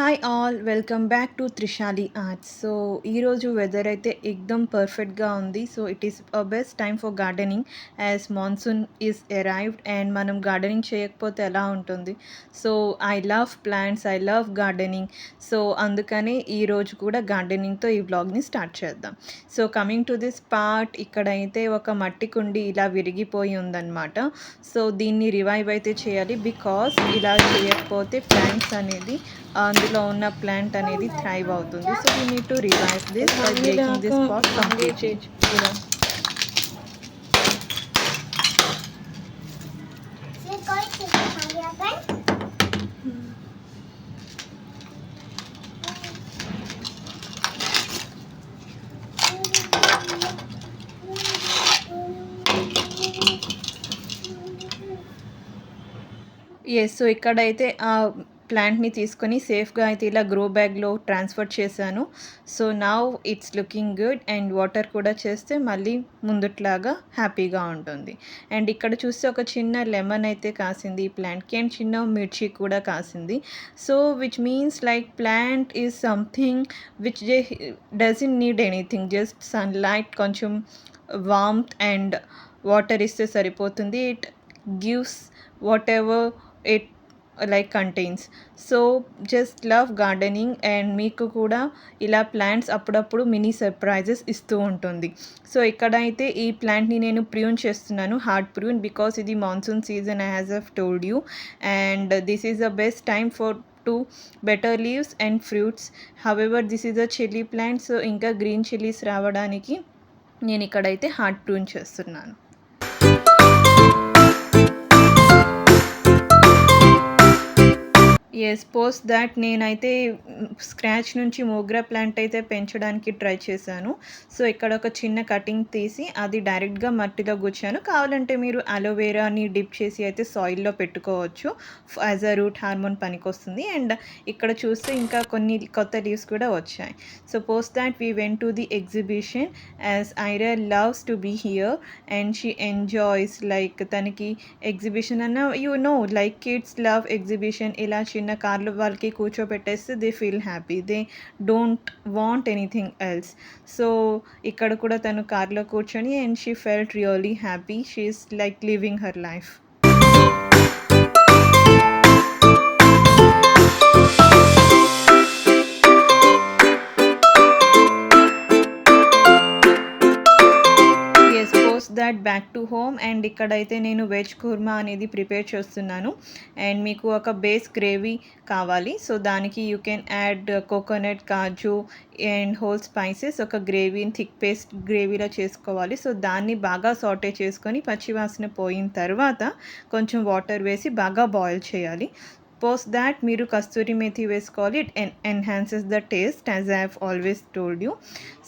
Hi all welcome back to Trishali arts. So ఈరోజు weather అయితే ఎక్దమ్ పర్ఫెక్ట్గా ఉంది. So it is best time for gardening as monsoon is arrived and మనం gardening చేయకపోతే ఎలా ఉంటుంది. So I love plants, I love gardening. So అందుకని ఈరోజు కూడా గార్డెనింగ్తో ఈ వ్లాగ్ని స్టార్ట్ చేద్దాం. So coming to this part, ఇక్కడైతే ఒక మట్టి కుండి ఇలా విరిగిపోయి ఉందన్నమాట. సో దీన్ని రివైవ్ అయితే చేయాలి, బికాస్ ఇలా చేయకపోతే ప్లాంట్స్ అనేది అందులో ఉన్న ప్లాంట్ అనేది థ్రైవ్ అవుతుంది. So we need to revive this by breaking this pot completely. Yes, so ఇక్కడైతే ప్లాంట్ని తీసుకొని సేఫ్గా అయితే ఇలా గ్రో బ్యాగ్లో ట్రాన్స్ఫర్ చేశాను. So now it's looking good and water కూడా చేస్తే మళ్ళీ ముందుట్లాగా హ్యాపీగా ఉంటుంది. అండ్ ఇక్కడ చూస్తే ఒక చిన్న లెమన్ అయితే కాసింది ఈ ప్లాంట్కి, అండ్ చిన్న మిర్చి కూడా కాసింది. So which means like plant is something which doesn't need anything, just sunlight, కొంచెం వార్మ్త్ అండ్ వాటర్ ఇస్తే సరిపోతుంది. It gives whatever it like contains. So just love gardening and మీకు కూడా ఇలా ప్లాంట్స్ అప్పుడప్పుడు మినీ సర్ప్రైజెస్ ఇస్తూ ఉంటుంది. So ఇక్కడైతే ఈ ప్లాంట్ని నేను ప్ర్యూన్ చేస్తున్నాను, హార్డ్ ప్ర్యూన్, బికాస్ ఇది monsoon season as I've told you, and this is the best time for to better leaves and fruits. However this is a chilli plant, so ఇంకా గ్రీన్ చిల్లీస్ రావడానికి నేను ఇక్కడైతే హార్డ్ ప్ర్యూన్ చేస్తున్నాను. ఎస్, పోస్ట్ దాట్ నేనైతే scratch నుంచి Mogra plant అయితే పెంచడానికి try చేశాను. సో ఇక్కడ ఒక చిన్న కటింగ్ తీసి అది డైరెక్ట్గా మట్టిలో గుచ్చాను. కావాలంటే మీరు అలోవేరాని డిప్ చేసి అయితే సాయిల్లో పెట్టుకోవచ్చు, యాజ్ అ రూట్ హార్మోన్ పనికొస్తుంది. అండ్ ఇక్కడ చూస్తే ఇంకా కొన్ని కొత్త లీవ్స్ కూడా వచ్చాయి. So post that we went to the exhibition as Aira loves to be here and she enjoys, like తనకి ఎగ్జిబిషన్ అన్న లైక్ కిడ్స్ లవ్ ఎగ్జిబిషన్. ఇలా చిన్న కార్లో వాళ్ళకి కూర్చోబెట్టేస్తే they feel happy, they don't want anything else. So ఇక్కడ కూడా తను కార్లో కూర్చొని and she felt really happy, she is like living her life. That back to home, and ఇక్కడైతే నేను వెజ్ కుర్మా అనేది ప్రిపేర్ చేస్తున్నాను. అండ్ మీకు ఒక బేస్ గ్రేవీ కావాలి, సో దానికి you can add coconut, kaju and whole spices. ఒక గ్రేవీని థిక్ పేస్ట్ గ్రేవీలో చేసుకోవాలి. సో దాన్ని బాగా సాటే చేసుకొని పచ్చివాసన పోయిన తర్వాత కొంచెం వాటర్ వేసి బాగా బాయిల్ చేయాలి. పోస్ట్ దాట్ మీరు కస్తూరి మేథి వేసుకోవాలి. It enhances the taste as I have always told you.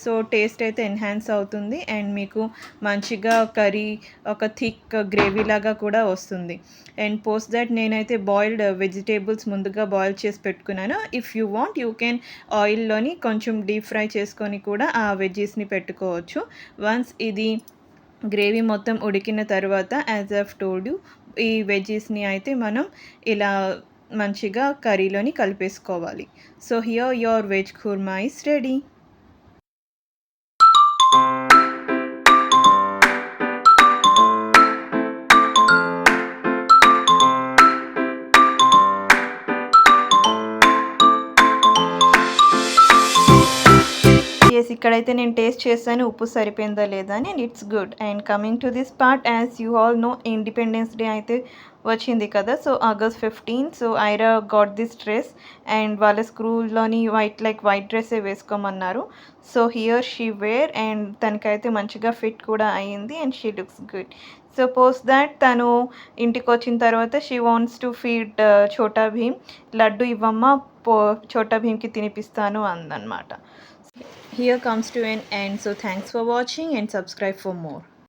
So taste అయితే ఎన్హాన్స్ అవుతుంది అండ్ మీకు మంచిగా కర్రీ ఒక థిక్ గ్రేవీ లాగా కూడా వస్తుంది. అండ్ పోస్ట్ దాట్ నేనైతే బాయిల్డ్ వెజిటేబుల్స్ ముందుగా బాయిల్ చేసి పెట్టుకున్నాను. If you want you can ఆయిల్లోని కొంచెం డీప్ ఫ్రై చేసుకొని కూడా ఆ వెజ్జీస్ని పెట్టుకోవచ్చు. వన్స్ ఇది గ్రేవీ మొత్తం ఉడికిన తర్వాత as I have told you, ఈ వెజ్జీస్ని అయితే మనం ఇలా మంచిగా కర్రీలోని కలిపేసుకోవాలి. So here your veg kurma is ready. Yes, ఇక్కడైతే నేను టేస్ట్ చేశాను ఉప్పు సరిపోయిందా లేదా అని, and it's good. And coming to this part, as you all know independence day అయితే వచ్చింది కదా. So August 15, so Aira got this dress and వాళ్ళ స్కూల్లోని వైట్ డ్రెస్సే వేసుకోమన్నారు. So here she wear and తనకైతే మంచిగా ఫిట్ కూడా అయ్యింది and she looks good. So post that తను ఇంటికి వచ్చిన తర్వాత she wants to feed Chhota Bheem. లడ్డు ఇవ్వమ్మ, ఛోటా భీమ్కి తినిపిస్తాను అందనమాట. Here comes to an end, so thanks for watching and subscribe for more.